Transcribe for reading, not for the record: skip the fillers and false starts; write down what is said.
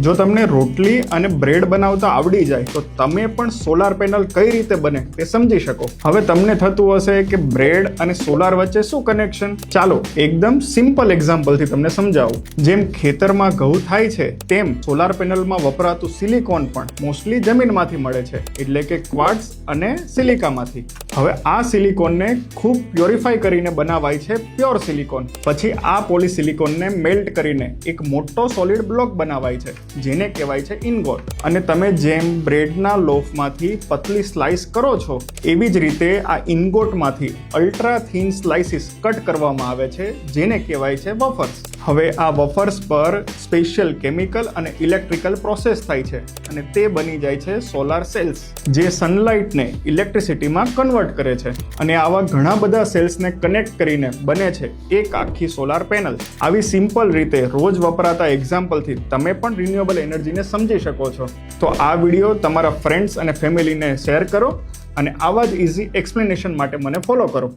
જો તમને રોટલી અને બ્રેડ બનાવતા આવડી જાય તો તમે પણ સોલાર પેનલ કઈ રીતે બને તે સમજી શકો. હવે તમને થતું હશે કે બ્રેડ અને સોલાર વચ્ચે શું કનેક્શન? ચાલો એકદમ સિમ્પલ એક્ઝામ્પલથી તમને સમજાવું. જેમ ખેતરમાં ઘઉં થાય છે તેમ સોલાર પેનલમાં વપરાતું સિલિકોન પણ મોસ્ટલી જમીનમાંથી મળે છે, એટલે કે ક્વાર્ટઝ અને સિલિકામાંથી. હવે આ સિલિકોનને ખૂબ પ્યોરિફાઈ કરીને બનાવાય છે પ્યોર સિલિકોન. પછી આ પોલિસિલિકોનને મેલ્ટ કરીને એક મોટો સોલિડ બ્લોક બનાવાય છે, જેને કહેવાય છે ઇનગોટ. અને તમે જેમ બ્રેડના લોફમાંથી પતલી સ્લાઇસ કરો છો એવી જ રીતે આ ઇનગોટમાંથી અલ્ટ્રા થિન સ્લાઇસીસ કટ કરવામાં આવે છે, જેને કહેવાય છે વફર્સ. હવે આ વફર્સ પર સ્પેશિયલ કેમિકલ અને ઇલેક્ટ્રિકલ પ્રોસેસ થાય છે અને તે બની જાય છે સોલાર સેલ્સ, જે સનલાઇટને ઇલેક્ટ્રિસિટીમાં કન્વર્ટ કરે છે. અને આવા ઘણા બધા સેલ્સને કનેક્ટ કરીને બને છે એક આખી સોલાર પેનલ. આવી સિમ્પલ રીતે રોજ વપરાતા એક્ઝામ્પલથી તમે પણ રિન્યુએબલ એનર્જીને સમજી શકો છો. તો આ વિડીયો તમારા ફ્રેન્ડ્સ અને ફેમિલીને શેર કરો અને આવા જ ઇઝી એક્સપ્લેનેશન માટે મને ફોલો કરો.